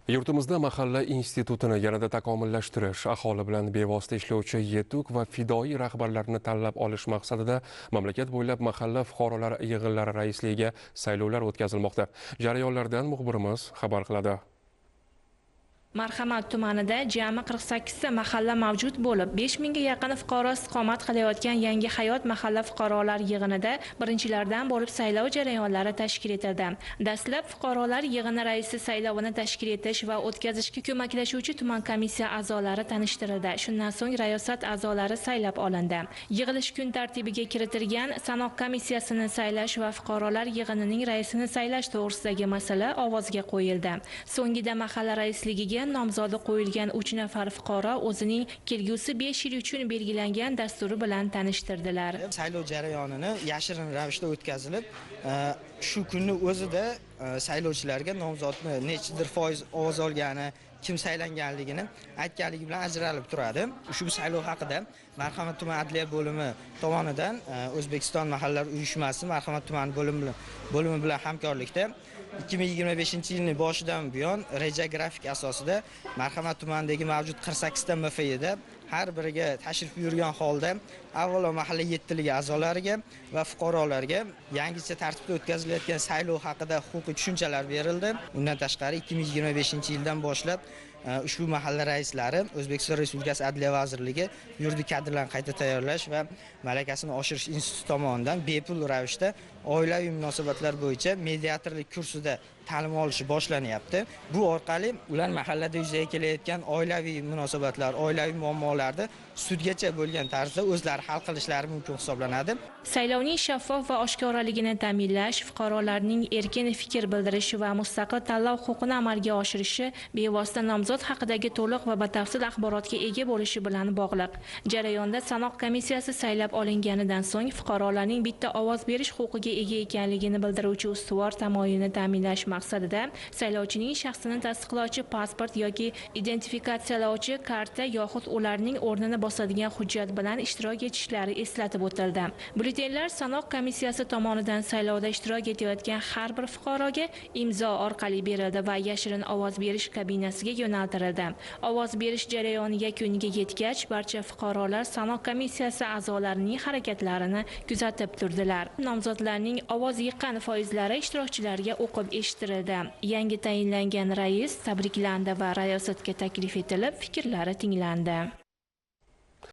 Yurtimizda mahalla institutini yanada takomillashtirish, aholi bilan bevosita ishlovchi yetuk va fidoyi rahbarlarni tanlab olish maqsadida mamlakat bo'ylab mahalla fuqarolar yig'inlari raisligiga saylovlar o'tkazilmoqda. Jarayonlardan muxbirimiz xabar qiladi. Marhamat tumanida jami 48 ta mahalla mavjud bo'lib, 5000 ga yaqin fuqaro istiqomat qilayotgan Yangi hayot mahalla fuqarolar yig'inida birinchilardan bo'lib saylov jarayonlari tashkil etildi. Dastlab fuqarolar yig'ini raisi saylovini tashkil etish va o'tkazishga ko'maklashuvchi tuman komissiya a'zolari tanishtirildi. Shundan so'ng rayosat a'zolari saylab olindi. Yig'ilish kun tartibiga kiritilgan sanoq komissiyasini saylash va fuqarolar yig'inining raisini saylash to'g'risidagi masala ovozga qo'yildi. So'ngida mahalla raisligiga nomzodi qo'yilgan 3 nafar fuqaro o'zining kelgusi 5 yil uchun belgilangan dasturi bilan tanishtirdilar. Saylov jarayonini yashirin ravishda o'tkazilib, shu kunni o'zida saylovchilarga nomzodni nechidir foiz ovoz olgani, kim saylanganligini aytganligi bilan ajralib turadi. Ushbu saylov haqida Marhamat tuman adliya bo'limi tomonidan O'zbekiston mahallalar uyushmasi Marhamat tuman bo'limi bilan hamkorlikda 2025-yilning boshidan buyon reja grafik asosida Marhamat tumanidagi mavjud 48 ta MFI'da har biriga tashrif buyurgan holda avvalo mahalla yetiligi a'zolariga va fuqarolarga yangicha tartibda o'tkazilayotgan saylov haqida huquqiy tushunchalar berildi. Undan tashqari 2025-yildan boshlab ushbu mahalla raislari O'zbekiston Respublikasi Adliya vazirligi yuridik kadrlarni qayta tayyorlash va malakasini oshirish instituti tomonidan bepul ravishda oilaviy munosabatlar bo'yicha mediatorlik kursida ta'lim olishi boshlanyapti. Bu orqali ular mahallada yuzaga kelayotgan oilaviy munosabatlar, oilaviy muammolarni sudgacha bo'lgan tarzda o'zlari hal qilishlari mumkin hisoblanadi. Saylovning shaffof va oshkoraligini ta'minlash, fuqarolarning erkin fikr bildirish va mustaqil tanlov huquqini amalga oshirishi bevosita nomzod haqidagi to'liq va batafsil axborotga ega bo'lishi bilan bog'liq. Jarayonda sanoq komissiyasi saylab olinganidan so'ng fuqarolarning bitta ovoz berish huquqiga ega ekanligini bildiruvchi ustuvor tamoyilni ta'minlash maqsadida saylovchining shaxsini tasdiqlovchi pasport yoki identifikatsiyalovchi karta yoxud ularning o'rnini bosadigan hujjat bilan ishtirok etishlari eslatib o'tildi. Byulletenlar sanoq komissiyasi tomonidan saylovda ishtirok etayotgan har bir fuqaroga imzo orqali berildi va yashirin ovoz berish kabinasiga yo'naltirildi. Ovoz berish jarayoni yakuniga yetgach, barcha fuqarolar sanoq komissiyasi a'zolarining harakatlarini kuzatib turdilar. Nomzodlarning ovoz yiqqan foizlari ishtirokchilarga o'qib eshittirildi. Yangi tayinlangan rais tabriklandi va rayosatga taklif etilib, fikrlari tinglandi.